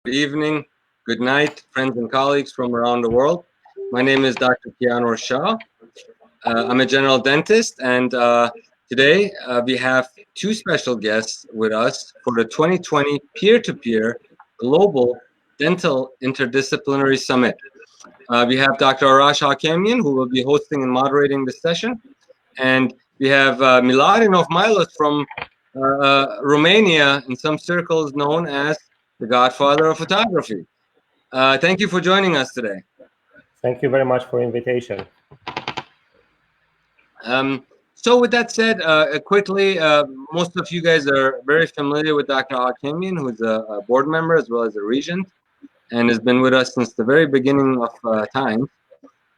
Good evening, good night, friends and colleagues from around the world. My name is Dr. Kianor Shah. I'm a general dentist, and today we have two special guests with us for the 2020 Peer-to-Peer Global Dental Interdisciplinary Summit. We have Dr. Arash Hakemian, who will be hosting and moderating the session, and we have Miladinov Milos from Romania, in some circles known as the Godfather of Photography. Thank you for joining us today. Thank you very much for the invitation. So with that said, quickly, most of you guys are very familiar with Dr. Hakemian, who's a board member as well as a regent, and has been with us since the very beginning of time,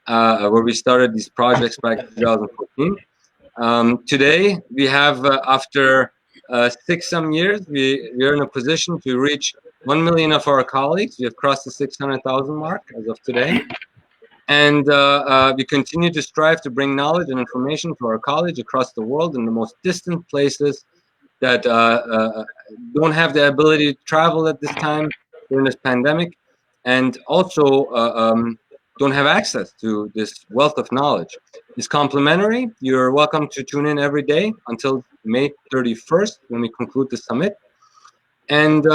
where we started these projects back in 2014. Today, we have, after 6 some years, we are in a position to reach 1 million of our colleagues. We have crossed the 600,000 mark as of today. And we continue to strive to bring knowledge and information to our colleagues across the world in the most distant places that don't have the ability to travel at this time during this pandemic, and also don't have access to this wealth of knowledge. It's complimentary. You're welcome to tune in every day until May 31st when we conclude the summit, and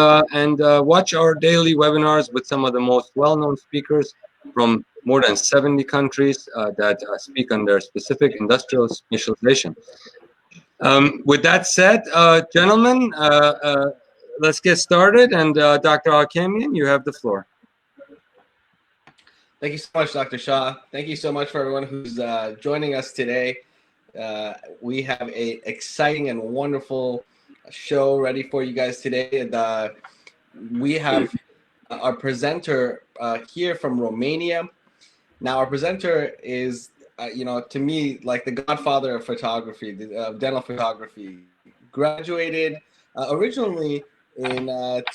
watch our daily webinars with some of the most well-known speakers from more than 70 countries that speak on their specific industrial specialization. With that said, gentlemen, let's get started. And Dr. Hakemian, you have the floor. Thank you so much, Dr. Shah. Thank you so much for everyone who's joining us today. We have an exciting and wonderful show ready for you guys today. And we have our presenter here from Romania. Now, our presenter is, to me, like the godfather of photography, dental photography. Graduated originally in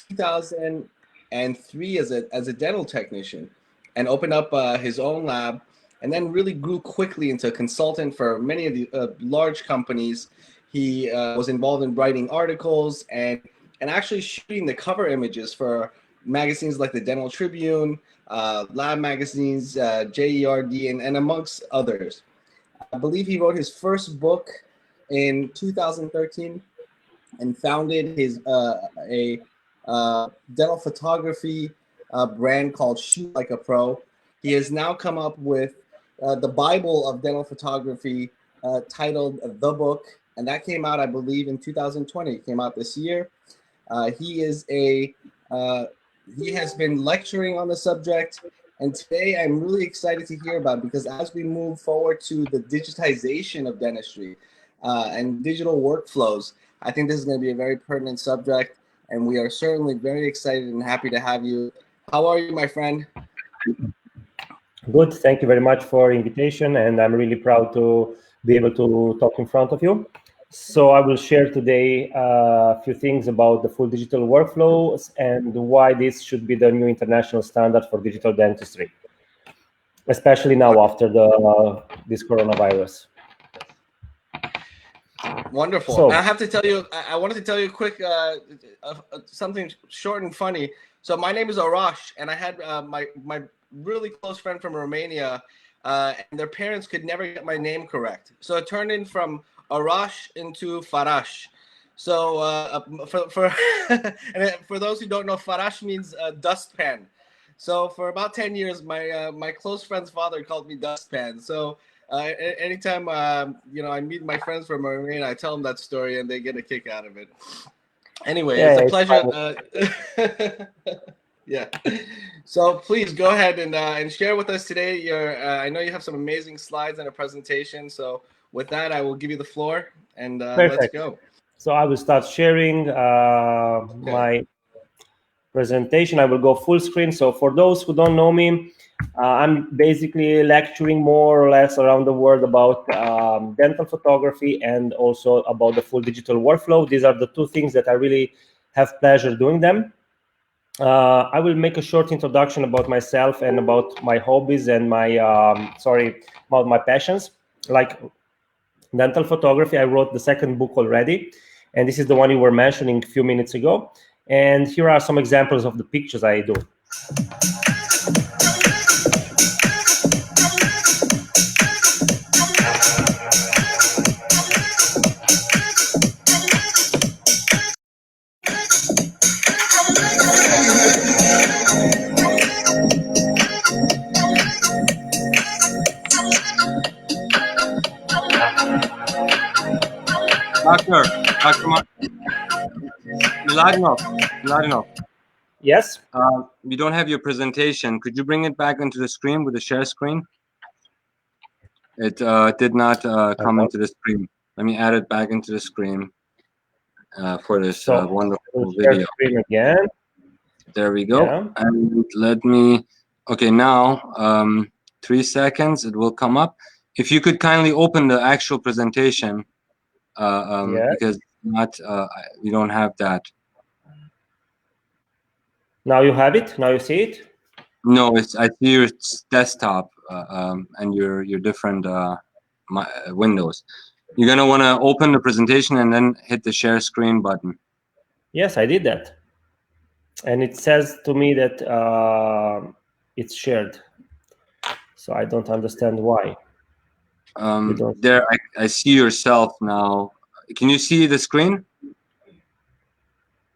2003 as a dental technician, and opened up his own lab, and then really grew quickly into a consultant for many of the large companies. He was involved in writing articles and actually shooting the cover images for magazines like the Dental Tribune, lab magazines, JERD, and amongst others. I believe he wrote his first book in 2013 and founded his a dental photography brand called Shoot Like a Pro. He has now come up with the Bible of dental photography, titled The Book, and that came out, I believe, in 2020. It came out this year. He has been lecturing on the subject, and today I'm really excited to hear about it, because as we move forward to the digitization of dentistry and digital workflows, I think this is going to be a very pertinent subject, and we are certainly very excited and happy to have you. How are you, my friend? Good. Thank you very much for the invitation, and I'm really proud to be able to talk in front of you. So I will share today a few things about the full digital workflows and why this should be the new international standard for digital dentistry, especially now after this coronavirus. Wonderful. So, I have to tell you, I wanted to tell you a quick something short and funny. So my name is Arash, and I had my really close friend from Romania, and their parents could never get my name correct. So it turned in from Arash into Farash. So for and for those who don't know, Farash means dustpan. So for about 10 years, my close friend's father called me dustpan. So anytime I meet my friends from Romania, I tell them that story, and they get a kick out of it. Anyway, yeah, it's a pleasure. Yeah. So please go ahead and share with us today. I know you have some amazing slides and a presentation. So with that, I will give you the floor, and let's go. So I will start sharing my presentation. I will go full screen. So for those who don't know me, I'm basically lecturing more or less around the world about dental photography and also about the full digital workflow. These are the two things that I really have pleasure doing them. I will make a short introduction about myself and about my hobbies and about my passions. Like dental photography, I wrote the second book already, and this is the one you were mentioning a few minutes ago. And here are some examples of the pictures I do. Dr. Miladinov, Yes? we don't have your presentation. Could you bring it back into the screen with the share screen? It did not come into the screen. Let me add it back into the screen for this wonderful we'll share video. Screen again. There we go. Yeah. And let me, okay, now 3 seconds, it will come up. If you could kindly open the actual presentation, because not we don't have that. Now you have it? Now you see it? No, it's I see your desktop and your different windows. You're gonna want to open the presentation and then hit the share screen button. Yes, I did that. And it says to me that it's shared. So I don't understand why. There, I see yourself now. Can you see the screen?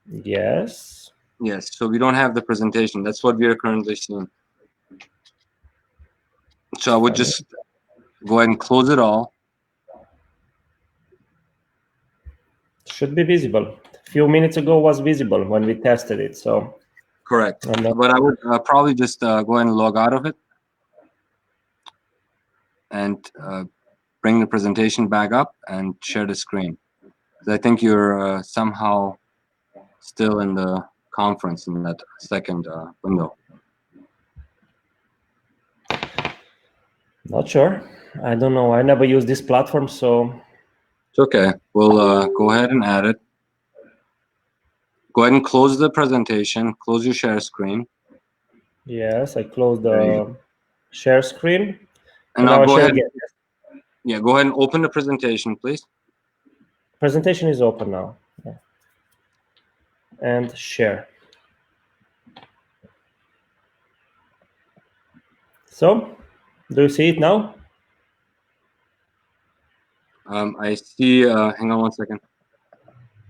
Yes. Yes, so we don't have the presentation. That's what we are currently seeing. So I would just go ahead and close it all. Should be visible. A few minutes ago was visible when we tested it. So correct. But I would probably just go ahead and log out of it and bring the presentation back up and share the screen. I think you're somehow still in the conference in that second window. Not sure. I don't know. I never use this platform, so it's okay. We'll go ahead and add it. Go ahead and close the presentation. Close your share screen. Yes, I closed the share screen. And now go ahead. Yeah, go ahead and open the presentation, please. Presentation is open now. Yeah. And share. So, do you see it now? I see, hang on one second.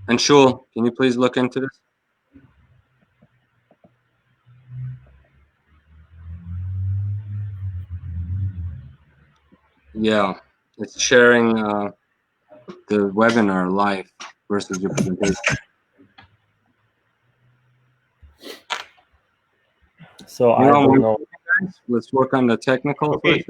And Shul, can you please look into this? Yeah, it's sharing the webinar live versus your presentation. So I don't know. Let's work on the technical. Okay,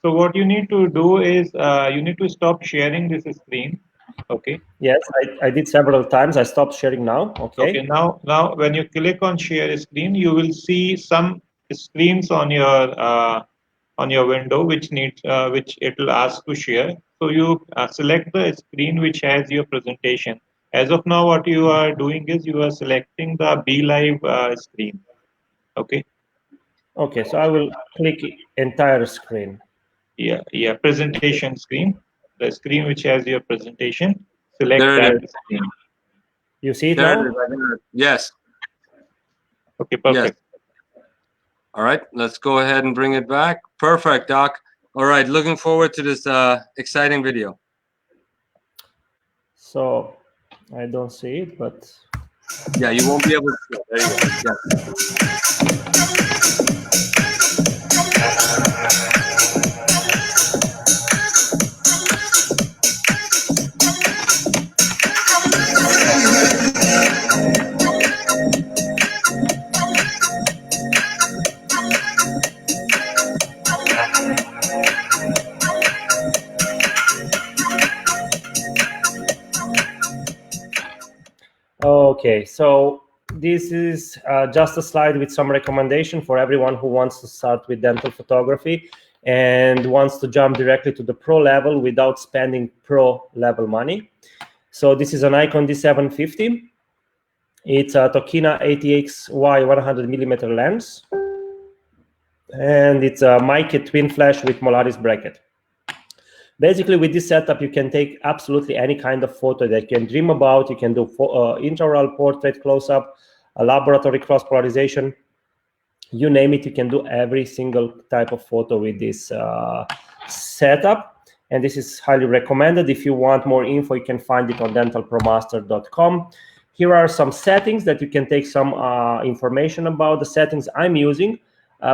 so what you need to do is you need to stop sharing this screen. Okay. Yes, I did several times. I stopped sharing now. Okay. Okay. Now when you click on share screen, you will see some screens on your window which it will ask to share. So you select the screen which has your presentation. As of now, what you are doing is you are selecting the Be Live screen. Okay. Okay, so I will click entire screen. Yeah, presentation screen. The screen which has your presentation. Select that screen. You see it now? Yes. Okay, perfect. Yes. All right, let's go ahead and bring it back. Perfect, Doc. All right, looking forward to this exciting video. So I don't see it, but yeah, you won't be able to see it. There you go. Okay, so this is just a slide with some recommendation for everyone who wants to start with dental photography and wants to jump directly to the pro level without spending pro level money. So this is a Nikon D750. It's a Tokina ATX-Y 100mm lens, and it's a Mica twin flash with Molaris bracket. Basically, with this setup, you can take absolutely any kind of photo that you can dream about. You can do intraoral portrait, close-up, a laboratory cross-polarization, you name it. You can do every single type of photo with this setup. And this is highly recommended. If you want more info, you can find it on dentalpromaster.com. Here are some settings that you can take some information about. The settings I'm using.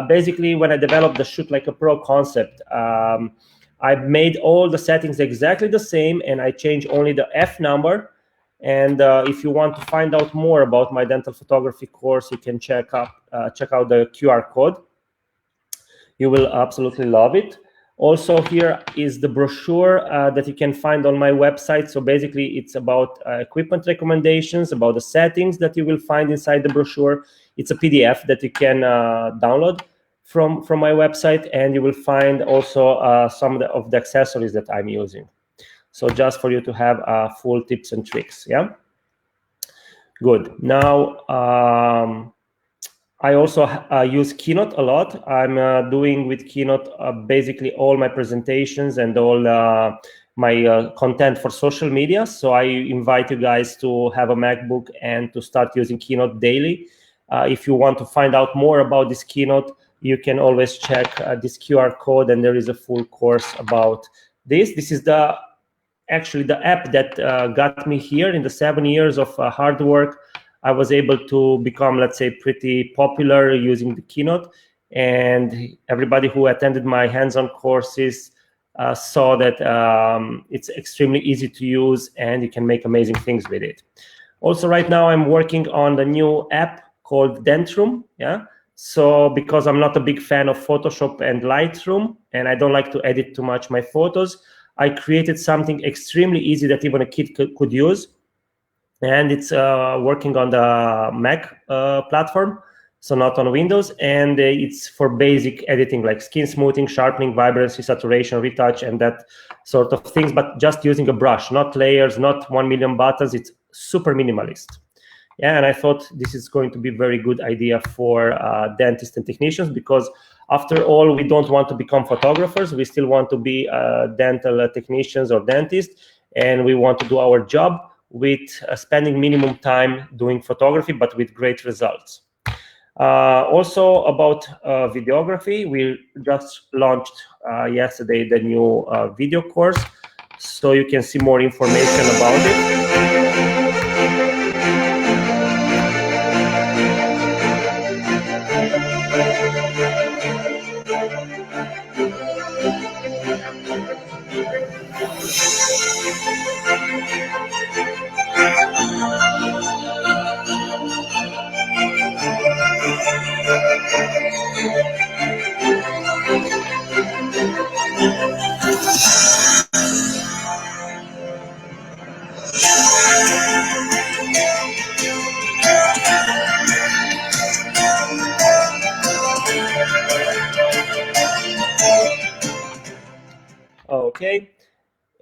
Basically, when I developed the Shoot Like a Pro concept, I've made all the settings exactly the same, and I change only the F number. And if you want to find out more about my dental photography course, you can check out the QR code. You will absolutely love it. Also, here is the brochure that you can find on my website. So basically, it's about equipment recommendations, about the settings that you will find inside the brochure. It's a PDF that you can download from my website, and you will find also some of the accessories that I'm using. So just for you to have full tips and tricks, yeah? Good. Now, I also use Keynote a lot. I'm doing with Keynote basically all my presentations and all my content for social media. So I invite you guys to have a MacBook and to start using Keynote daily. If you want to find out more about this Keynote, you can always check this QR code, and there is a full course about this. This is actually the app that got me here. In the 7 years of hard work, I was able to become, let's say, pretty popular using the Keynote. And everybody who attended my hands-on courses saw that it's extremely easy to use, and you can make amazing things with it. Also, right now, I'm working on the new app called Dentroom. Yeah. So because I'm not a big fan of Photoshop and Lightroom, and I don't like to edit too much my photos, I created something extremely easy that even a kid could use. And it's working on the Mac platform, so not on Windows. And it's for basic editing like skin smoothing, sharpening, vibrancy, saturation, retouch, and that sort of things, but just using a brush, not layers, not 1 million buttons. It's super minimalist. Yeah, and I thought this is going to be a very good idea for dentists and technicians, because after all, we don't want to become photographers. We still want to be dental technicians or dentists, and we want to do our job with spending minimum time doing photography, but with great results. Also about videography, we just launched yesterday the new video course, so you can see more information about it. Okay.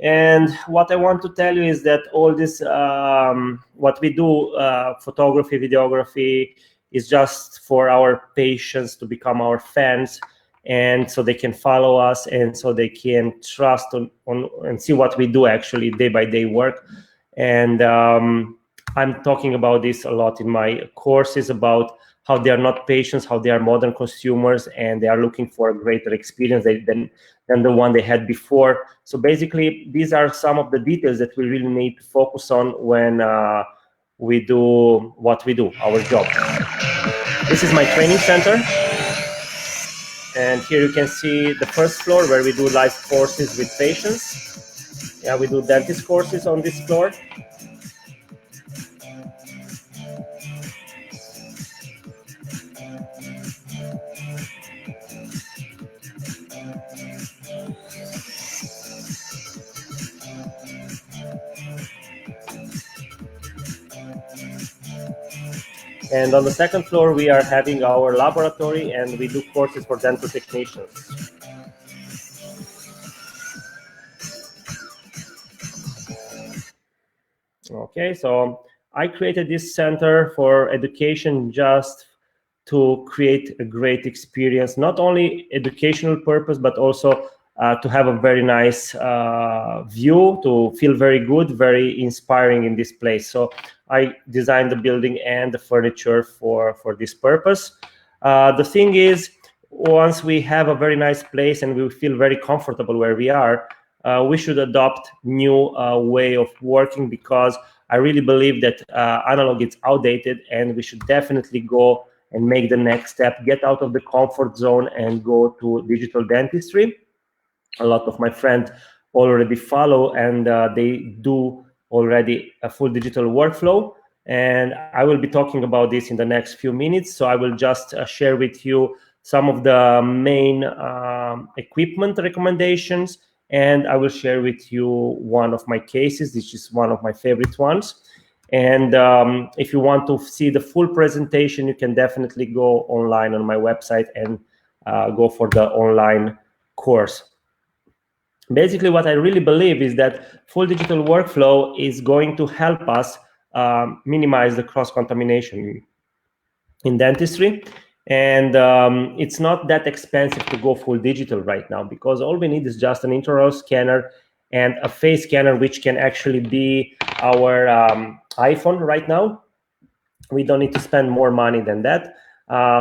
And what I want to tell you is that all this, what we do, photography, videography, is just for our patients to become our fans, and so they can follow us, and so they can trust on and see what we do actually day by day work. And I'm talking about this a lot in my courses, about how they are not patients, how they are modern consumers, and they are looking for a greater experience than the one they had before. So basically, these are some of the details that we really need to focus on when we do what we do, our job. This is my training center. And here you can see the first floor where we do live courses with patients. Yeah, we do dentist courses on this floor. And on the second floor, we are having our laboratory, and we do courses for dental technicians. Okay, so I created this center for education just to create a great experience, not only educational purpose, but also to have a very nice view, to feel very good, very inspiring in this place. So I designed the building and the furniture for this purpose. The thing is, once we have a very nice place and we feel very comfortable where we are, we should adopt new way of working, because I really believe that analog is outdated, and we should definitely go and make the next step, get out of the comfort zone and go to digital dentistry. A lot of my friends already follow, and they do already a full digital workflow. And I will be talking about this in the next few minutes. So I will just share with you some of the main equipment recommendations, and I will share with you one of my cases. This is one of my favorite ones. And if you want to see the full presentation, you can definitely go online on my website and go for the online course. Basically, what I really believe is that full digital workflow is going to help us minimize the cross-contamination in dentistry. And it's not that expensive to go full digital right now, because all we need is just an intraoral scanner and a face scanner, which can actually be our iPhone right now. We don't need to spend more money than that.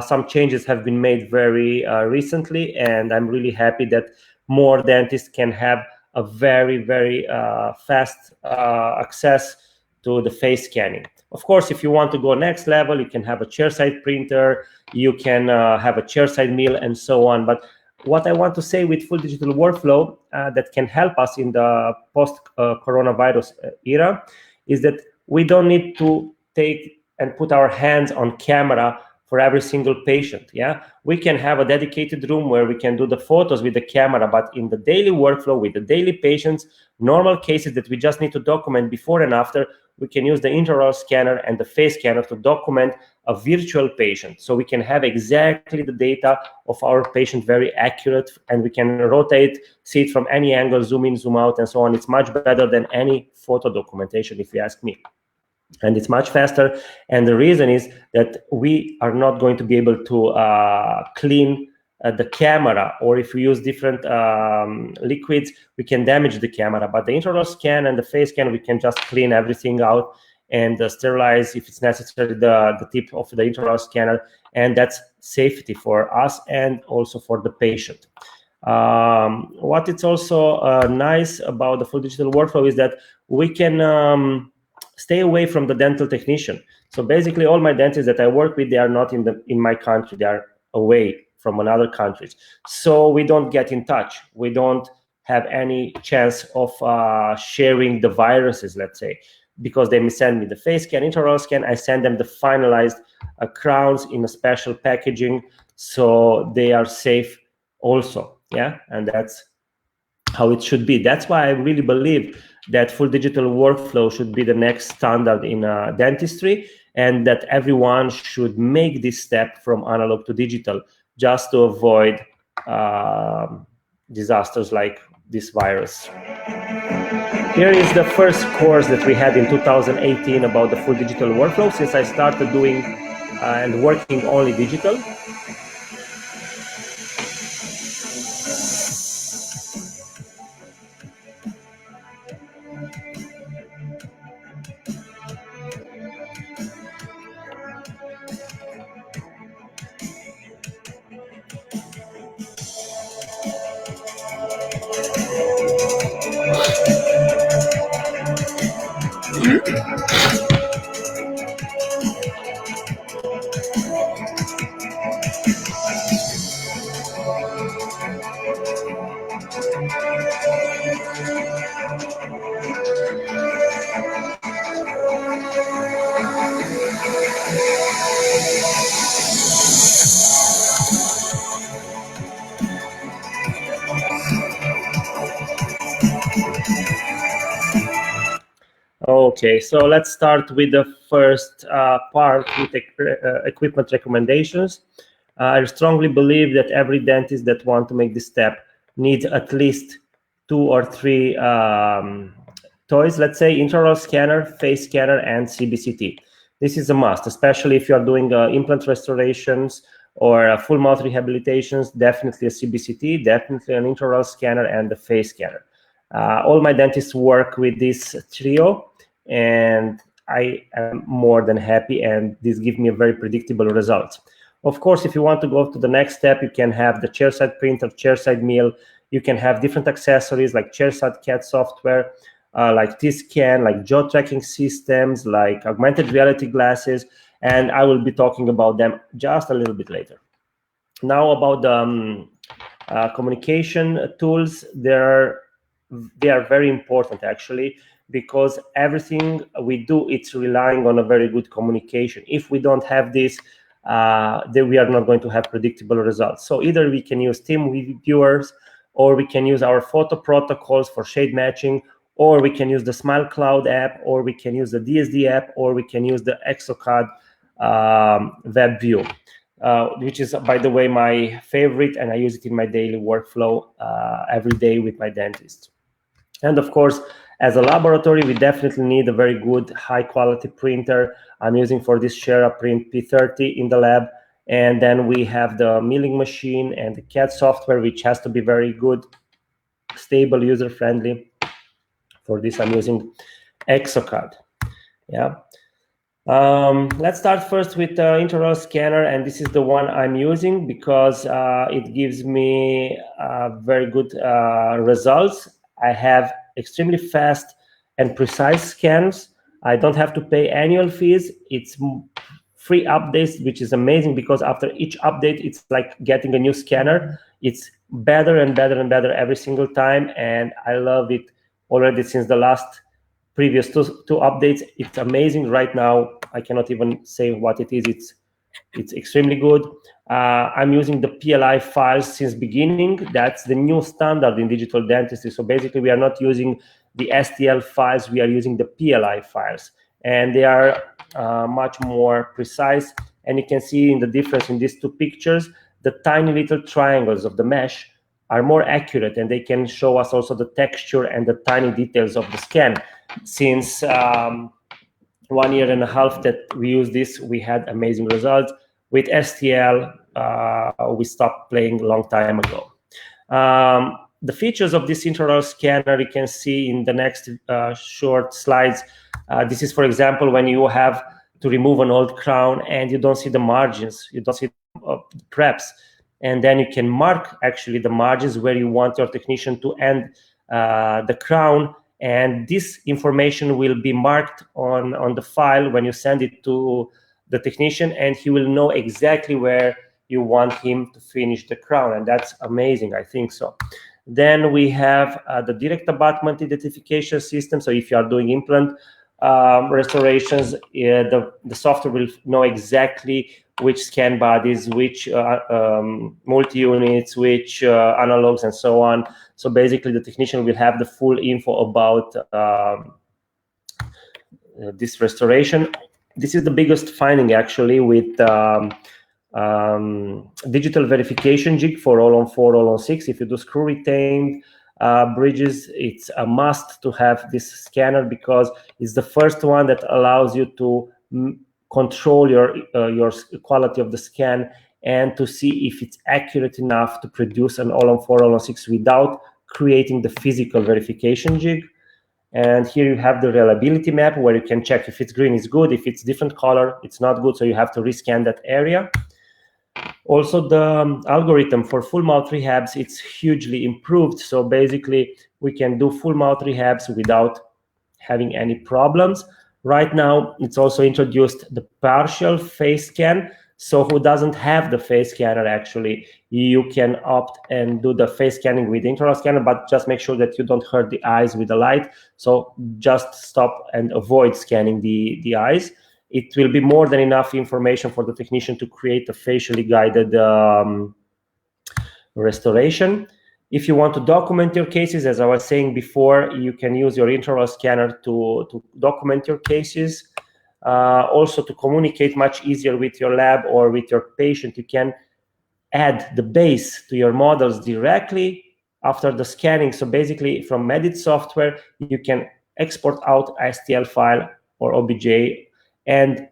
Some changes have been made very recently, and I'm really happy that more dentists can have a very, very fast access to the face scanning. Of course, if you want to go next level, you can have a chairside printer, you can have a chairside mill, and so on. But what I want to say with full digital workflow that can help us in the post-coronavirus era is that we don't need to take and put our hands on camera for every single patient. Yeah, we can have a dedicated room where we can do the photos with the camera, but in the daily workflow with the daily patients, normal cases that we just need to document before and after, we can use the intraoral scanner and the face scanner to document a virtual patient. So we can have exactly the data of our patient very accurate, and we can rotate, see it from any angle, zoom in, zoom out, and so on. It's much better than any photo documentation, if you ask me. And it's much faster. And the reason is that we are not going to be able to clean the camera, or if we use different liquids, we can damage the camera. But the intraoral scan and the face scan, we can just clean everything out and sterilize, if it's necessary, the tip of the intraoral scanner. And that's safety for us and also for the patient. What is also nice about the full digital workflow is that we can stay away from the dental technician. So basically, all my dentists that I work with, they are not in my country. They are away from another countries. So we don't get in touch. We don't have any chance of sharing the viruses, let's say, because they send me the face scan, intraoral scan. I send them the finalized crowns in a special packaging, so they are safe also. Yeah, and that's how it should be. That's why I really believe that full digital workflow should be the next standard in dentistry, and that everyone should make this step from analog to digital just to avoid disasters like this virus. Here is the first course that we had in 2018 about the full digital workflow, since I started doing and working only digital. Okay, so let's start with the first part with equipment recommendations. I strongly believe that every dentist that wants to make this step needs at least 2 or 3 toys, let's say intraoral scanner, face scanner, and CBCT. This is a must, especially if you are doing implant restorations or full mouth rehabilitations, definitely a CBCT, definitely an intraoral scanner, and the face scanner. All my dentists work with this trio, and I am more than happy, and this gives me a very predictable result. Of course, if you want to go to the next step, you can have the chairside printer, chairside mill. You can have different accessories like chairside CAD software, like T-scan, like jaw tracking systems, like augmented reality glasses, and I will be talking about them just a little bit later. Now about the communication tools, they are very important actually, because everything we do, it's relying on a very good communication. If we don't have this, then we are not going to have predictable results. So either we can use team viewers, or we can use our photo protocols for shade matching, or we can use the Smile Cloud app, or we can use the DSD app, or we can use the Exocad web view, which is, by the way, my favorite, and I use it in my daily workflow every day with my dentist. And of course, as a laboratory, we definitely need a very good, high-quality printer. I'm using for this Shera Print P30 in the lab. And then we have the milling machine and the CAD software, which has to be very good, stable, user-friendly. For this, I'm using Exocad. Yeah. Let's start first with the intraoral scanner, and this is the one I'm using because it gives me very good results. I have extremely fast and precise scans. I don't have to pay annual fees. It's free updates, which is amazing because after each update, it's like getting a new scanner. It's better and better and better every single time, and I love it already since the previous two updates. It's amazing right now. I cannot even say what it is. It's extremely good. I'm using the PLI files since beginning. That's the new standard in digital dentistry. So basically, we are not using the STL files. We are using the PLI files, and they are much more precise. And you can see in the difference in these two pictures, the tiny little triangles of the mesh are more accurate, and they can show us also the texture and the tiny details of the scan. Since 1.5 years that we use this, we had amazing results. With STL, we stopped playing a long time ago. The features of this intraoral scanner, you can see in the next short slides. This is, for example, when you have to remove an old crown and you don't see the margins, you don't see the preps, and then you can mark actually the margins where you want your technician to end the crown, and this information will be marked on the file when you send it to the technician, and he will know exactly where you want him to finish the crown, and that's amazing, I think so. Then we have the direct abutment identification system. So if you are doing implant restorations, the software will know exactly which scan bodies, which multi-units, which analogs, and so on. So basically, the technician will have the full info about this restoration. This is the biggest finding, actually, with digital verification jig for all-on-4, all-on-6. If you do screw-retained bridges, it's a must to have this scanner because it's the first one that allows you to control your quality of the scan and to see if it's accurate enough to produce an all-on-4, all-on-6 without creating the physical verification jig. And here you have the reliability map where you can check if it's green, it's good. If it's different color, it's not good. So you have to rescan that area. Also, the algorithm for full mouth rehabs, it's hugely improved. So basically, we can do full mouth rehabs without having any problems. Right now, it's also introduced the partial face scan. So who doesn't have the face scanner, actually, you can opt and do the face scanning with the intraoral scanner, but just make sure that you don't hurt the eyes with the light. So just stop and avoid scanning the eyes. It will be more than enough information for the technician to create a facially guided restoration. If you want to document your cases, as I was saying before, you can use your intraoral scanner to document your cases. Also, to communicate much easier with your lab or with your patient, you can add the base to your models directly after the scanning. So basically, from Medit software, you can export out STL file or OBJ and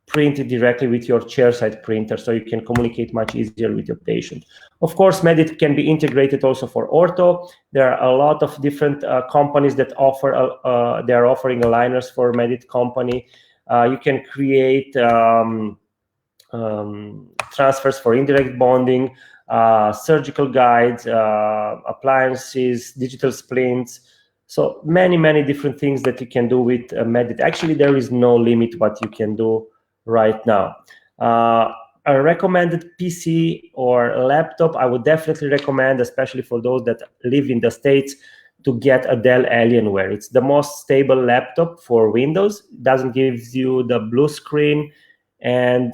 print it directly with your chairside printer, so you can communicate much easier with your patient. Of course, Medit can be integrated also for ortho. There are a lot of different companies that offer, they are offering aligners for Medit company. You can create transfers for indirect bonding, surgical guides, appliances, digital splints. So many different things that you can do with Medit. Actually, there is no limit what you can do right now. A recommended PC or laptop, I would definitely recommend, especially for those that live in the States, to get a Dell Alienware. It's the most stable laptop for Windows. It doesn't give you the blue screen, and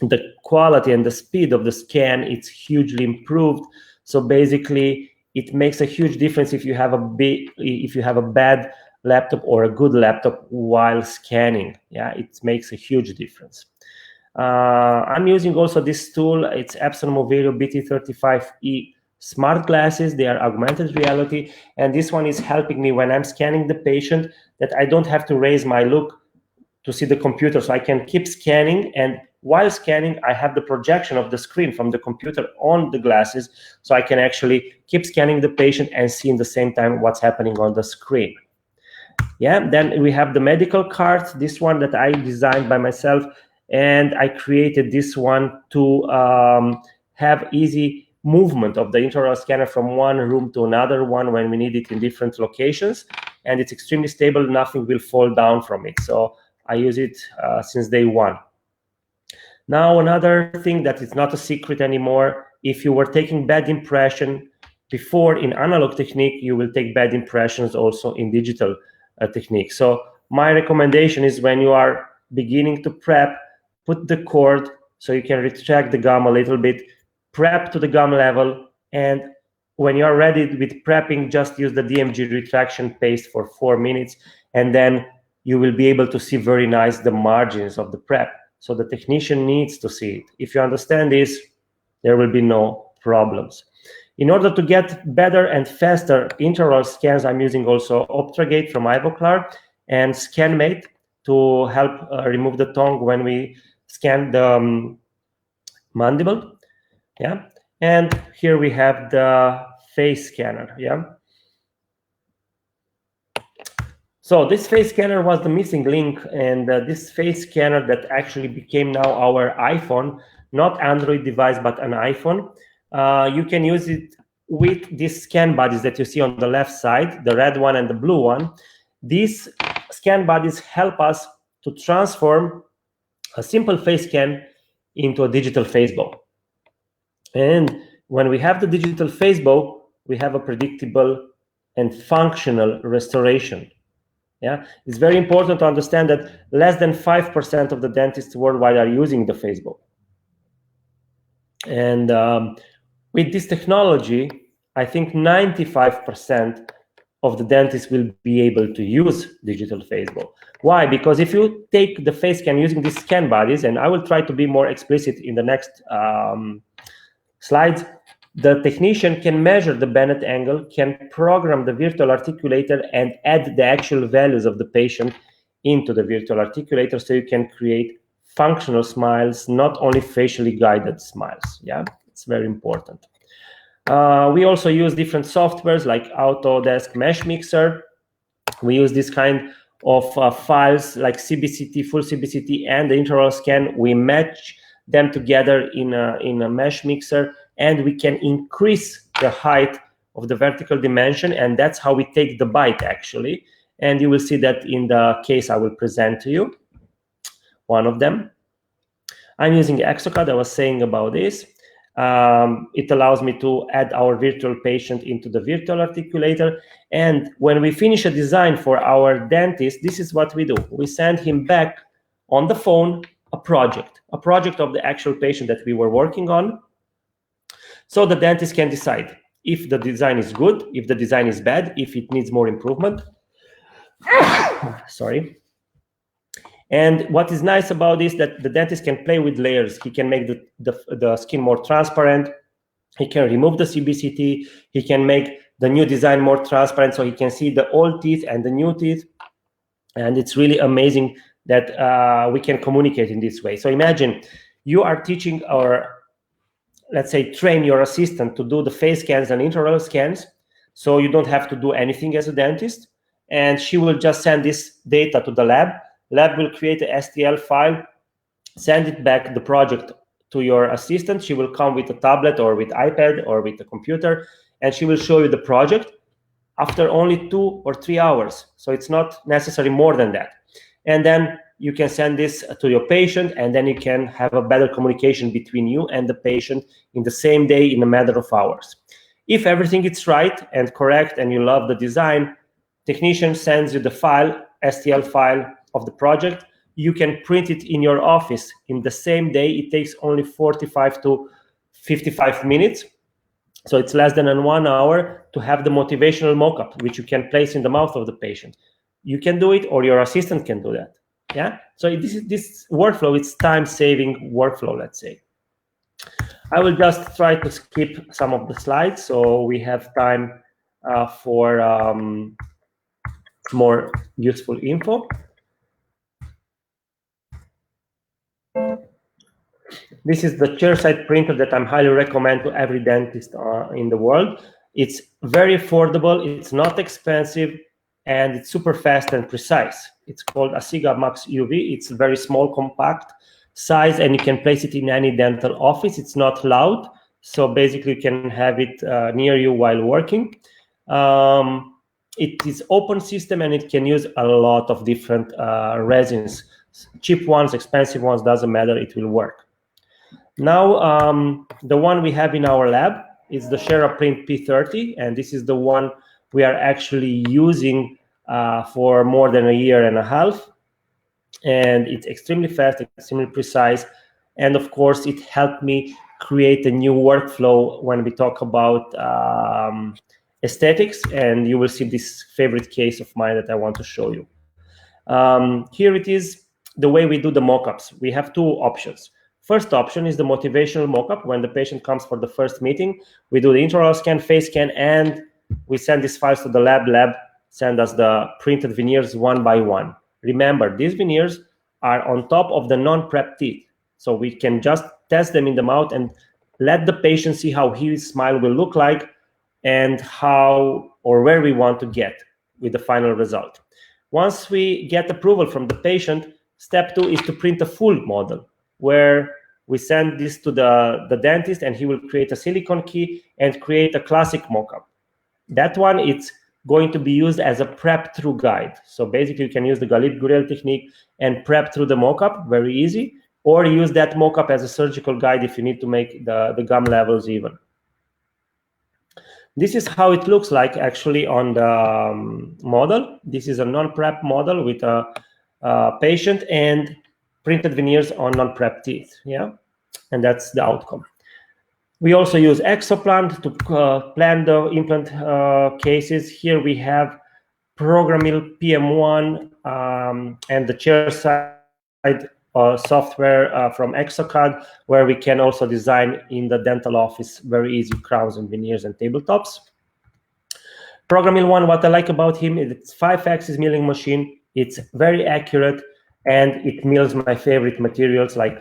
the quality and the speed of the scan, it's hugely improved. So basically, it makes a huge difference if you have a bad laptop or a good laptop while scanning. Yeah, it makes a huge difference. I'm using also this tool. It's Epson Moverio BT35E smart glasses. They are augmented reality, and this one is helping me when I'm scanning the patient, that I don't have to raise my look to see the computer, so I can keep scanning, and while scanning I have the projection of the screen from the computer on the glasses, so I can actually keep scanning the patient and see in the same time what's happening on the screen. Yeah, then we have the medical cart, this one that I designed by myself, and I created this one to have easy movement of the intraoral scanner from one room to another one when we need it in different locations, and it's extremely stable, nothing will fall down from it. So I use it since day one. Now, another thing that is not a secret anymore, if you were taking bad impression before in analog technique, you will take bad impressions also in digital technique. So my recommendation is, when you are beginning to prep, put the cord so you can retract the gum a little bit, prep to the gum level, and when you are ready with prepping, just use the DMG retraction paste for 4 minutes, and then you will be able to see very nice the margins of the prep. So the technician needs to see it. If you understand this, there will be no problems. In order to get better and faster intraoral scans, I'm using also Optragate from Ivoclar and ScanMate to help remove the tongue when we scan the mandible. Yeah, and here we have the face scanner. Yeah. So this face scanner was the missing link, and this face scanner that actually became now our iPhone, not Android device, but an iPhone. You can use it with these scan bodies that you see on the left side, the red one and the blue one. These scan bodies help us to transform a simple face scan into a digital face bow. And when we have the digital face bow, we have a predictable and functional restoration. Yeah, it's very important to understand that less than 5% of the dentists worldwide are using the face bow. And with this technology, I think 95% of the dentists will be able to use digital face bow. Why? Because if you take the face scan using these scan bodies, and I will try to be more explicit in the next slides, the technician can measure the Bennett angle, can program the virtual articulator, and add the actual values of the patient into the virtual articulator, so you can create functional smiles, not only facially guided smiles. Yeah, it's very important. We also use different softwares like Autodesk Mesh Mixer. We use this kind of files like CBCT, full CBCT, and the intraoral scan. We match them together in a mesh mixer, and we can increase the height of the vertical dimension, and that's how we take the bite actually. And you will see that in the case I will present to you, one of them. I'm using Exocad. I was saying about this. It allows me to add our virtual patient into the virtual articulator. And when we finish a design for our dentist, this is what we do. We send him back on the phone a project of the actual patient that we were working on. So the dentist can decide if the design is good, if the design is bad, if it needs more improvement. Sorry. And what is nice about this, that the dentist can play with layers. He can make the skin more transparent. He can remove the CBCT. He can make the new design more transparent, so he can see the old teeth and the new teeth. And it's really amazing that we can communicate in this way. So imagine you are teaching, or let's say train your assistant to do the face scans and intraoral scans, so you don't have to do anything as a dentist, and she will just send this data to the lab. Lab will create a STL file, send it back, the project, to your assistant. She will come with a tablet or with iPad or with a computer, and she will show you the project after only 2 or 3 hours. So it's not necessary more than that. And then you can send this to your patient, and then you can have a better communication between you and the patient in the same day, in a matter of hours. If everything is right and correct and you love the design, technician sends you the file, STL file of the project. You can print it in your office in the same day. It takes only 45 to 55 minutes. So it's less than 1 hour to have the motivational mock-up, which you can place in the mouth of the patient. You can do it, or your assistant can do that. Yeah. So this workflow, it's time-saving workflow, let's say. I will just try to skip some of the slides so we have time for more useful info. This is the chairside printer that I'm highly recommend to every dentist in the world. It's very affordable, it's not expensive, and it's super fast and precise. It's called Asiga Max UV. It's a very small, compact size, and you can place it in any dental office. It's not loud, so basically you can have it near you while working. It is open system, and it can use a lot of different resins. Cheap ones, expensive ones, doesn't matter, it will work. Now, the one we have in our lab is the SheraPrint P30, and this is the one we are actually using for more than 1.5 years. And it's extremely fast, extremely precise. And of course, it helped me create a new workflow when we talk about aesthetics. And you will see this favorite case of mine that I want to show you. Here it is, the way we do the mock-ups. We have 2 options. First option is the motivational mock-up. When the patient comes for the first meeting, we do the intraoral scan, face scan, and we send these files to the lab. Lab send us the printed veneers one by one. Remember, these veneers are on top of the non-prep teeth. So we can just test them in the mouth and let the patient see how his smile will look like and how or where we want to get with the final result. Once we get approval from the patient, step 2 is to print a full model, where we send this to the dentist, and he will create a silicone key and create a classic mock-up. That one, it's going to be used as a prep through guide. So basically, you can use the Galit-Gurel technique and prep through the mock-up, very easy, or use that mock-up as a surgical guide if you need to make the gum levels even. This is how it looks like actually on the model. This is a non-prep model with a patient and printed veneers on non-prep teeth, yeah? And that's the outcome. We also use Exoplan to plan the implant cases. Here we have Programmil PM1 and the chairside software from Exocad, where we can also design in the dental office very easy crowns and veneers and tabletops. Programmil 1, what I like about him is it's 5-axis milling machine. It's very accurate, and it mills my favorite materials like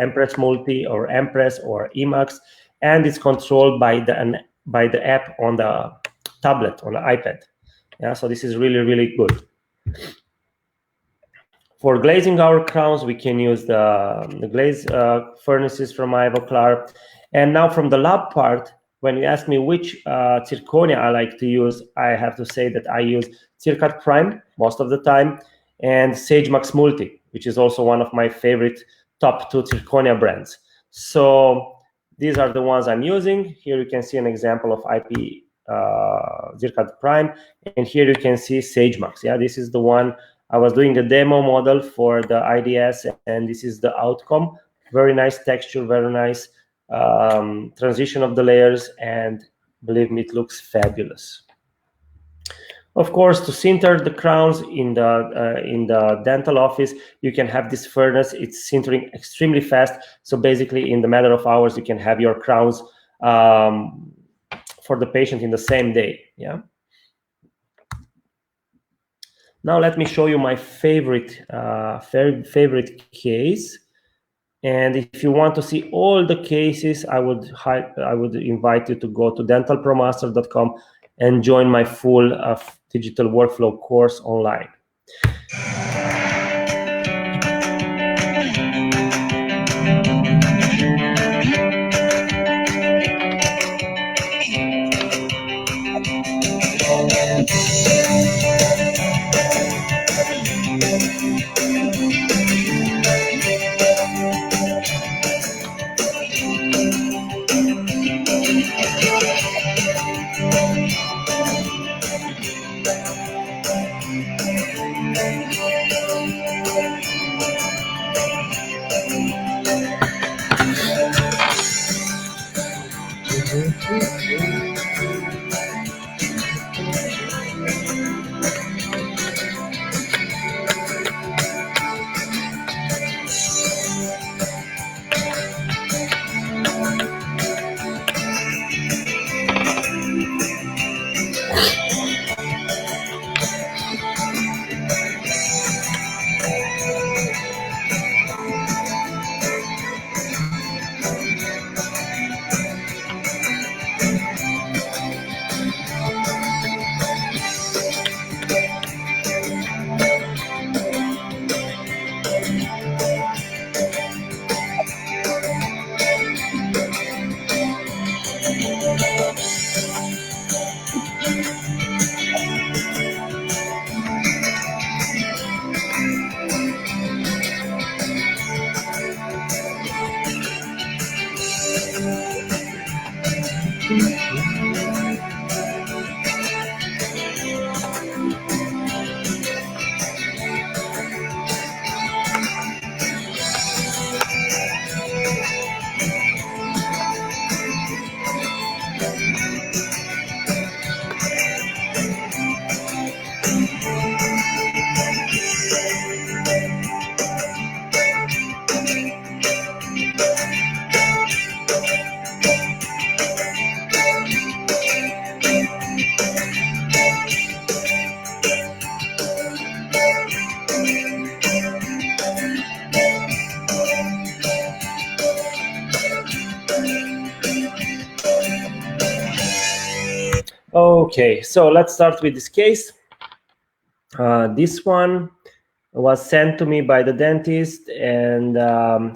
Empress Multi or Empress or Emax, and it's controlled by the app on the tablet, on the iPad. Yeah, so this is really, really good. For glazing our crowns, we can use the glaze furnaces from Ivoclar. And now from the lab part, when you ask me which zirconia I like to use, I have to say that I use Zircat Prime most of the time, and SageMax Multi, which is also one of my favorite top 2 zirconia brands. So these are the ones I'm using. Here you can see an example of IP Zircat Prime, and here you can see SageMax. Yeah, this is the one I was doing the demo model for the IDS, and this is the outcome. Very nice texture, very nice transition of the layers, and believe me, it looks fabulous. Of course, to sinter the crowns in the dental office, you can have this furnace. It's sintering extremely fast. So basically, in the matter of hours, you can have your crowns for the patient in the same day. Yeah. Now let me show you my favorite case. And if you want to see all the cases, I would invite you to go to dentalpromaster.com and join my full digital workflow course online. Okay, so let's start with this case. This one was sent to me by the dentist, and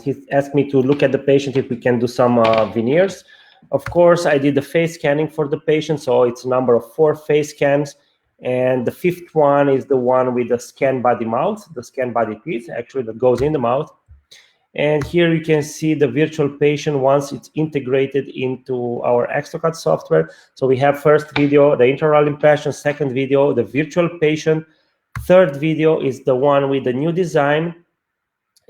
he asked me to look at the patient if we can do some veneers. Of course, I did the face scanning for the patient, so it's a number of 4 face scans, and the 5th one is the one with the scan body mouth, the scan body teeth, actually, that goes in the mouth. And here you can see the virtual patient once it's integrated into our extracad software. So we have first video, the intraoral impression, second video, the virtual patient, third video is the one with the new design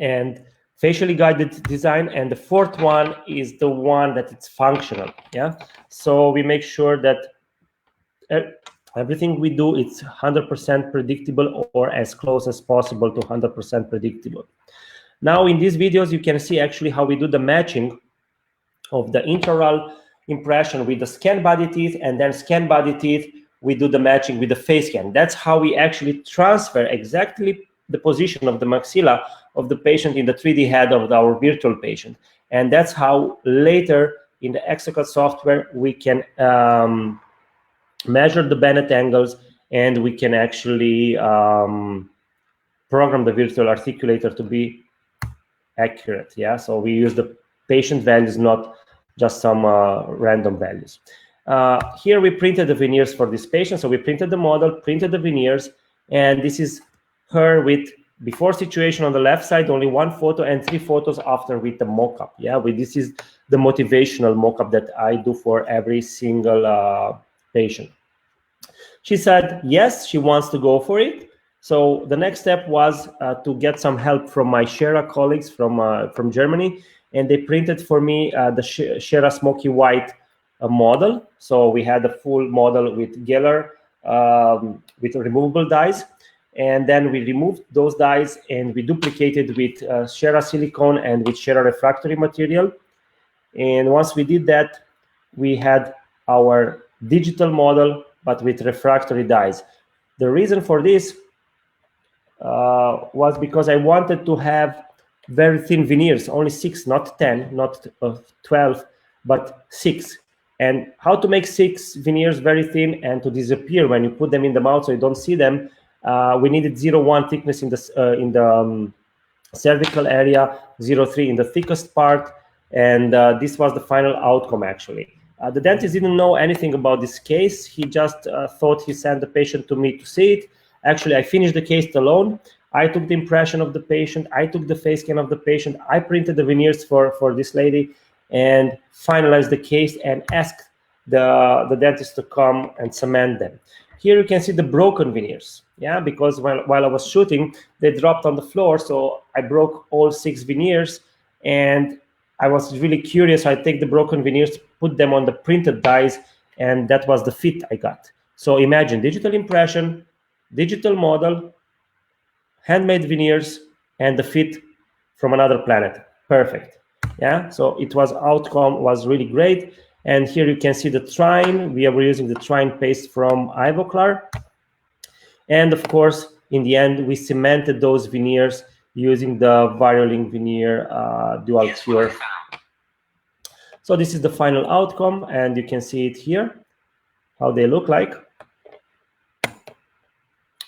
and facially guided design, and the 4th one is the one that it's functional. Yeah, so we make sure that everything we do, it's 100% predictable, or as close as possible to 100% predictable. Now in these videos, you can see actually how we do the matching of the intraoral impression with the scan body teeth, and then scan body teeth, we do the matching with the face scan. That's how we actually transfer exactly the position of the maxilla of the patient in the 3D head of our virtual patient. And that's how later in the extracad software, we can measure the Bennett angles, and we can actually program the virtual articulator to be accurate. Yeah, so we use the patient values, not just some random values. Here we printed the veneers for this patient. So we printed the model, printed the veneers, and this is her with before situation on the left side, only 1 photo, and 3 photos after with the mock-up. Yeah, this is the motivational mock-up that I do for every single patient. She said yes, she wants to go for it. So the next step was to get some help from my Shera colleagues from Germany, and they printed for me the Shera Smoky White model. So we had a full model with Geller with removable dies, and then we removed those dies and we duplicated with Shera silicone and with Shera refractory material. And once we did that, we had our digital model, but with refractory dies. The reason for this was because I wanted to have very thin veneers, only 6, not 10, not 12, but 6. And how to make 6 veneers very thin and to disappear when you put them in the mouth so you don't see them, we needed 0.1 thickness in the cervical area, 0.3 in the thickest part, and this was the final outcome actually. The dentist didn't know anything about this case. He just thought he sent the patient to me to see it. Actually, I finished the case alone. I took the impression of the patient. I took the face scan of the patient. I printed the veneers for this lady and finalized the case and asked the dentist to come and cement them. Here you can see the broken veneers, yeah, because while I was shooting, they dropped on the floor, so I broke all 6 veneers, and I was really curious. I take the broken veneers, put them on the printed dies, and that was the fit I got. So imagine digital impression, digital model, handmade veneers, and the fit from another planet. Perfect. Yeah, so outcome was really great. And here you can see the trine. We were using the trine paste from Ivoclar. And of course, in the end, we cemented those veneers using the Variolink veneer dual cure. So this is the final outcome, and you can see it here, how they look like.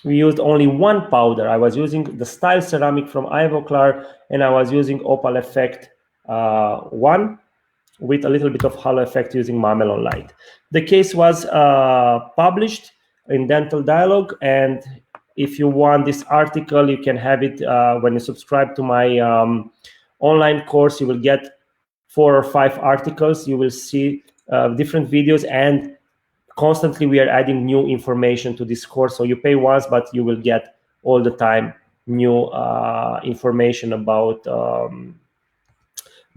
We used only 1 powder. I was using the style ceramic from Ivoclar, and I was using Opal Effect 1 with a little bit of halo effect using Mamelon light. The case was published in Dental Dialogue, and if you want this article, you can have it when you subscribe to my online course. You will get 4 or 5 articles. You will see different videos, and constantly we are adding new information to this course. So you pay once, but you will get all the time new information about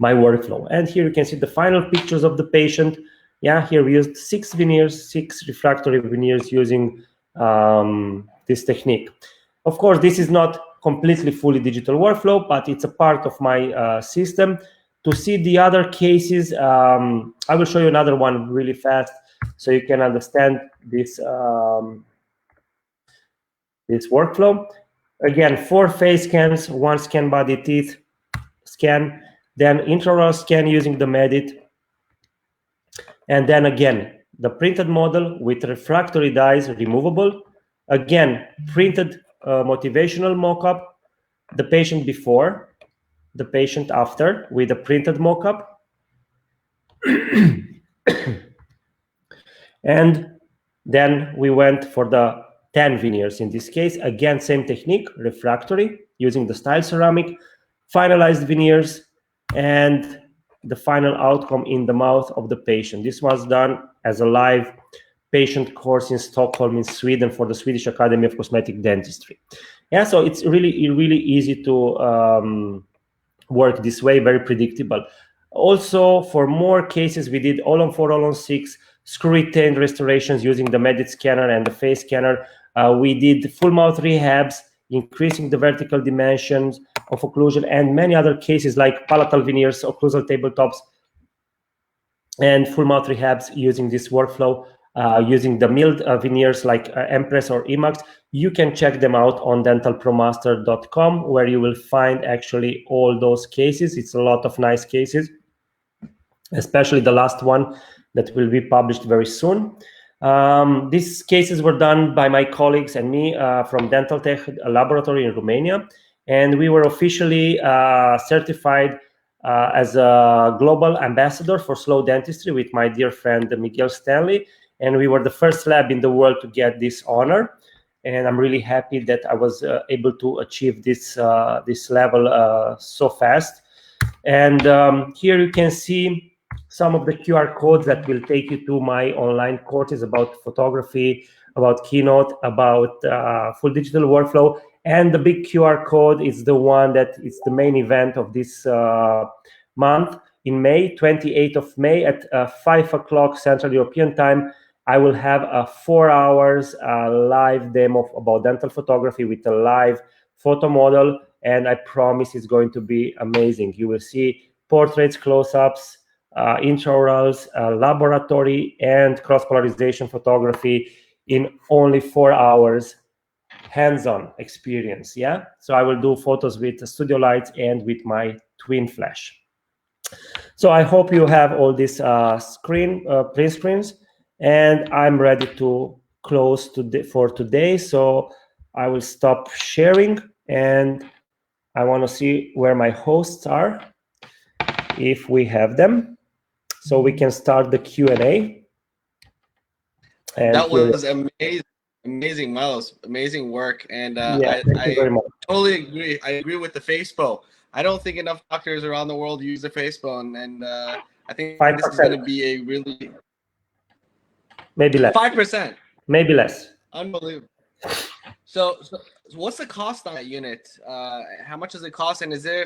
my workflow. And here you can see the final pictures of the patient. Yeah, here we used 6 veneers, 6 refractory veneers using this technique. Of course, this is not completely fully digital workflow, but it's a part of my system. To see the other cases, I will show you another one really fast so you can understand this, this workflow. Again, 4 face scans, 1 scan body teeth scan, then intraoral scan using the Medit, and then again, the printed model with refractory dies, removable. Again, printed motivational mock-up, the patient before, the patient after, with a printed mock-up. And then we went for the 10 veneers in this case. Again, same technique, refractory, using the style ceramic, finalized veneers, and the final outcome in the mouth of the patient. This was done as a live patient course in Stockholm, in Sweden, for the Swedish Academy of Cosmetic Dentistry. Yeah, so it's really easy to work this way, very predictable. Also, for more cases, we did all-on-4, all-on-6 screw-retained restorations using the Medit scanner and the face scanner. We did full mouth rehabs, increasing the vertical dimensions of occlusion, and many other cases like palatal veneers, occlusal tabletops, and full mouth rehabs using this workflow, using the milled veneers like Empress or Emax. You can check them out on dentalpromaster.com, where you will find actually all those cases. It's a lot of nice cases, especially the last one that will be published very soon. These cases were done by my colleagues and me from Dental Tech Laboratory in Romania, and we were officially certified as a global ambassador for slow dentistry with my dear friend Miguel Stanley, and we were the first lab in the world to get this honor. And I'm really happy that I was able to achieve this this level so fast. And here you can see some of the QR codes that will take you to my online courses about photography, about Keynote, about full digital workflow. And the big QR code is the one that is the main event of this month. In May, 28th of May at 5 o'clock Central European Time, I will have a 4 hours live demo about dental photography with a live photo model. And I promise it's going to be amazing. You will see portraits, close-ups, intraorals, laboratory, and cross-polarization photography in only 4 hours hands-on experience. Yeah, so I will do photos with studio lights and with my twin flash. So I hope you have all these print screens, and I'm ready to close for today. So I will stop sharing, and I want to see where my hosts are, if we have them, so we can start the Q&A. And that was amazing, Milos. Amazing work, and yeah, thank you very much. totally agree. I agree with the FaceBo. I don't think enough doctors around the world use the FaceBo, and I think 5%. this is going to be a really maybe less. 5%. Maybe less. Unbelievable. So what's the cost on that unit? How much does it cost, and is there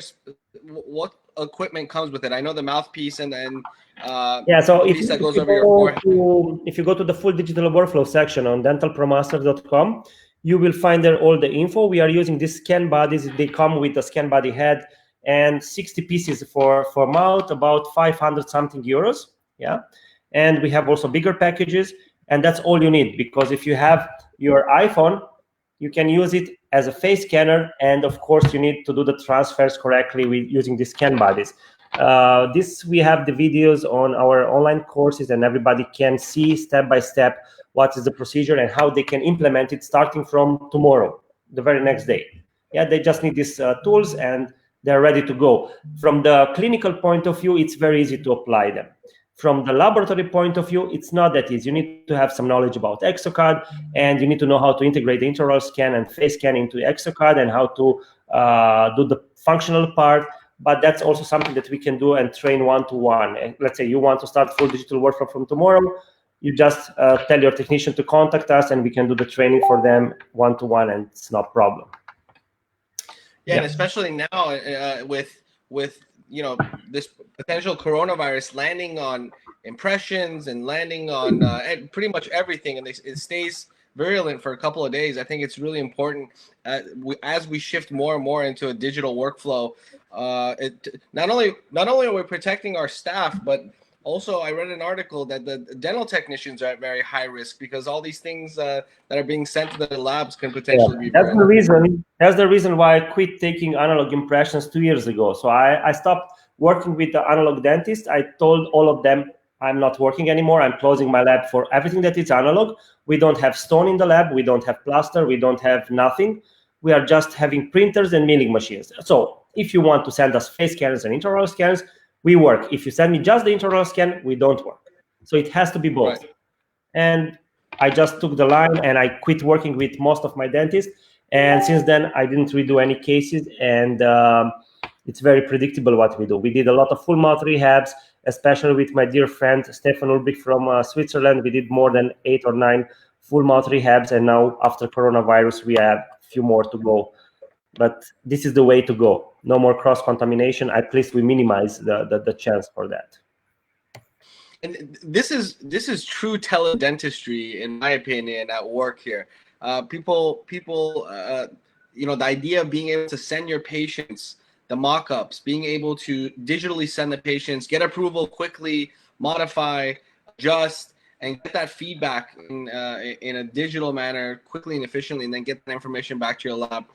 what equipment comes with it? I know the mouthpiece and then yeah. So if that goes you over your forehead. if you go to the full digital workflow section on dentalpromaster.com, you will find there all the info. We are using these scan bodies. They come with a scan body head and 60 pieces for mouth, about 500 something euros. Yeah, and we have also bigger packages, and that's all you need, because if you have your iPhone, you can use it as a face scanner, and of course you need to do the transfers correctly with using the scan bodies. This we have the videos on our online courses, and everybody can see step by step what is the procedure and how they can implement it starting from tomorrow, the very next day. Yeah, they just need these tools and they're ready to go. From the clinical point of view, it's very easy to apply them. From the laboratory point of view, it's not that easy. You need to have some knowledge about exocad, and you need to know how to integrate the intraoral scan and face scan into exocad, and how to do the functional part. But that's also something that we can do and train one-to-one. Let's say you want to start full digital workflow from tomorrow, you just tell your technician to contact us, and we can do the training for them one-to-one, and it's no problem. Yeah, and especially now with this potential coronavirus landing on impressions and landing on pretty much everything, and it stays virulent for a couple of days. I think it's really important as we shift more and more into a digital workflow. Not only are we protecting our staff, but also I read an article that the dental technicians are at very high risk, because all these things that are being sent to the labs can potentially be virulent. That's the reason why I quit taking analog impressions 2 years ago. So I stopped working with the analog dentist. I told all of them, I'm not working anymore. I'm closing my lab for everything that is analog. We don't have stone in the lab. We don't have plaster. We don't have nothing. We are just having printers and milling machines. So if you want to send us face scanners and intraoral scans, we work. If you send me just the intraoral scan, we don't work. So it has to be both. Right. And I just took the line and I quit working with most of my dentists. And since then, I didn't redo any cases. And it's very predictable what we do. We did a lot of full mouth rehabs, especially with my dear friend Stefan Ulrich from Switzerland. We did more than 8 or 9 full mouth rehabs. And now after coronavirus, we have a few more to go. But this is the way to go. No more cross-contamination. At least we minimize the chance for that. And this is true teledentistry, in my opinion, at work here. People, the idea of being able to send your patients the mock-ups, being able to digitally send the patients, get approval quickly, modify, adjust, and get that feedback in a digital manner quickly and efficiently, and then get that information back to your lab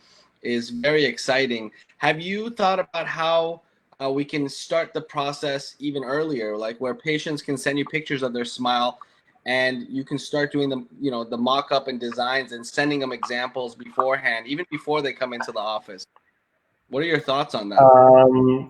is very exciting. Have you thought about how we can start the process even earlier, like where patients can send you pictures of their smile, and you can start doing the mock-up and designs and sending them examples beforehand, even before they come into the office? What are your thoughts on that?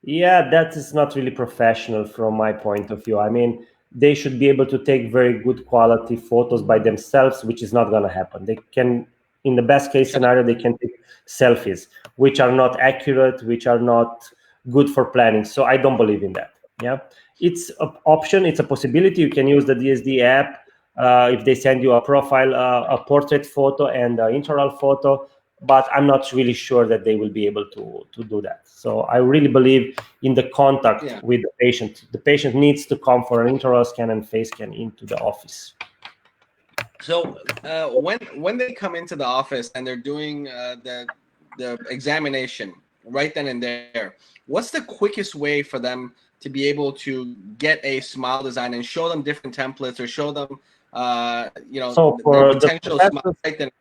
Yeah, that is not really professional from my point of view. I mean, they should be able to take very good quality photos by themselves, which is not going to happen. They can, in the best case scenario, they can take selfies, which are not accurate, which are not good for planning. So I don't believe in that. Yeah, it's an option. It's a possibility. You can use the DSD app if they send you a profile, a portrait photo and an intraoral photo. But I'm not really sure that they will be able to do that. So I really believe in the contact with the patient. The patient needs to come for an intraoral scan and face scan into the office. So when they come into the office and they're doing the examination right then and there, what's the quickest way for them to be able to get a smile design and show them different templates, or show them so for the potential smile right then?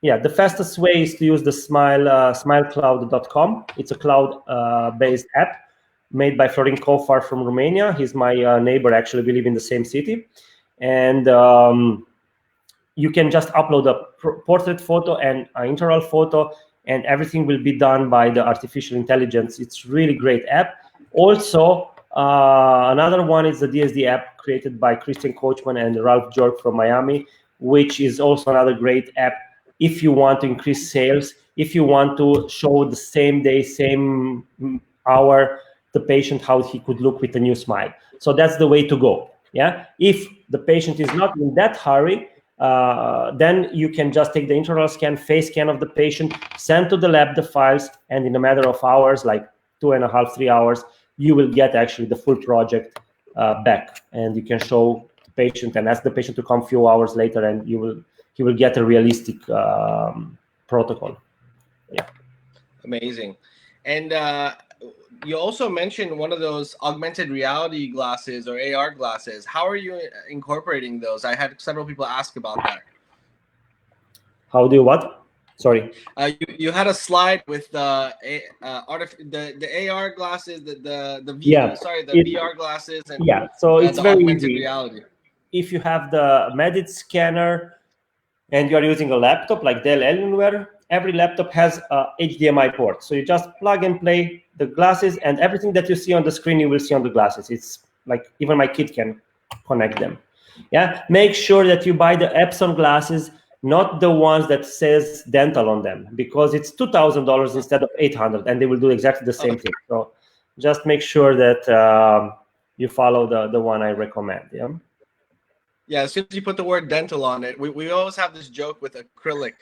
the fastest way is to use the smilecloud.com. It's a cloud-based app made by Florin Kofar from Romania. He's my neighbor. Actually, we live in the same city. And you can just upload a portrait photo and an intraoral photo, and everything will be done by the artificial intelligence. It's really great app. Also, another one is the DSD app created by Christian Coachman and Ralph Jork from Miami, which is also another great app if you want to increase sales, if you want to show the same day, same hour, the patient how he could look with a new smile. So that's the way to go. Yeah. If the patient is not in that hurry, then you can just take the intraoral scan, face scan of the patient, send to the lab the files, and in a matter of hours, like 2.5, 3 hours, you will get actually the full project back, and you can show the patient and ask the patient to come a few hours later, and he will get a realistic protocol. Yeah. Amazing. And you also mentioned one of those augmented reality glasses or AR glasses. How are you incorporating those? I had several people ask about that. How do you what? Sorry. You had a slide with the AR glasses, the VR glasses, and so it's the very augmented easy. reality. If you have the Medit scanner and you are using a laptop like Dell Alienware, every laptop has a HDMI port. So you just plug and play the glasses, and everything that you see on the screen, you will see on the glasses. It's like even my kid can connect them. Yeah. Make sure that you buy the Epson glasses, not the ones that says dental on them, because it's $2,000 instead of $800, and they will do exactly the same thing. So just make sure that you follow the one I recommend. Yeah. Yeah, as soon as you put the word dental on it, we always have this joke with acrylic.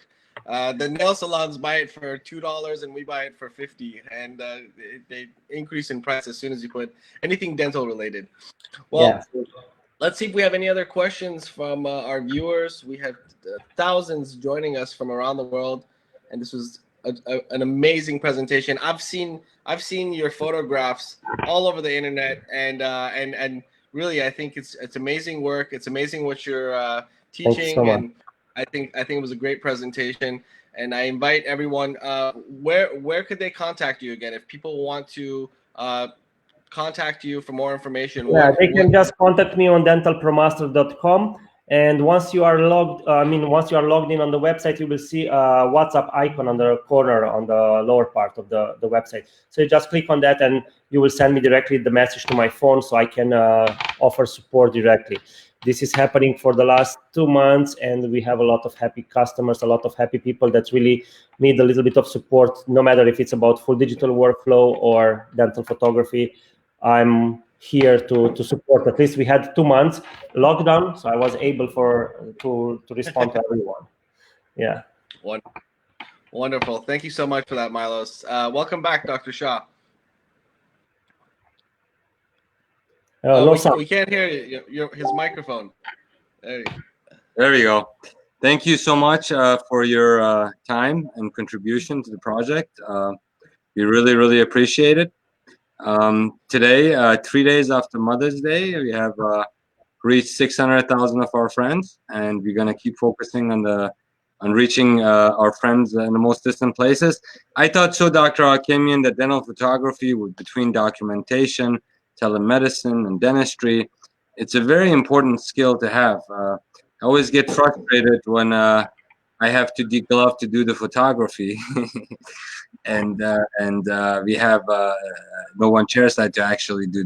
The nail salons buy it for $2 and we buy it for $50, and they increase in price as soon as you put anything dental related. Well, let's see if we have any other questions from our viewers. We have thousands joining us from around the world, and this was an amazing presentation. I've seen your photographs all over the internet, and really, I think it's amazing work. It's amazing what you're teaching, and I think it was a great presentation. And I invite everyone. Where could they contact you again if people want to contact you for more information? Yeah, they can just contact me on dentalpromaster.com. And once you are logged in on the website, you will see a WhatsApp icon on the corner on the lower part of the website. So you just click on that, and you will send me directly the message to my phone, so I can offer support directly. This is happening for the last 2 months, and we have a lot of happy customers, a lot of happy people that really need a little bit of support, no matter if it's about full digital workflow or dental photography. I'm here to support. At least we had 2 months lockdown, so I was able to respond to everyone. Yeah. Wonderful. Thank you so much for that, Milos. Welcome back, Dr. Shah. We can't hear his microphone. There you go. Thank you so much for your time and contribution to the project. We really appreciate it. Today, 3 days after Mother's Day, we have reached 600,000 of our friends, and we're gonna keep focusing on reaching our friends in the most distant places. I thought so, Dr. Hakimian, that dental photography, between documentation, telemedicine, and dentistry, it's a very important skill to have. I always get frustrated when I have to deglove to do the photography. and we have no one chairside to actually do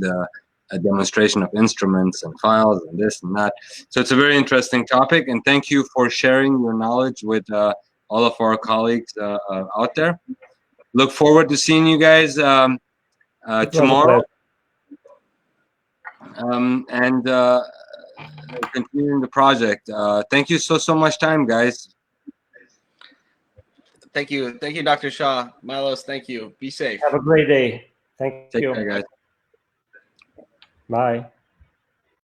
a demonstration of instruments and files and this and that. So it's a very interesting topic, and thank you for sharing your knowledge with all of our colleagues out there. Look forward to seeing you guys tomorrow, and continuing the project. Thank you so much time, guys. Thank you, Dr. Shah. Milos, thank you. Be safe. Have a great day. Thank you. Take care, guys. Bye.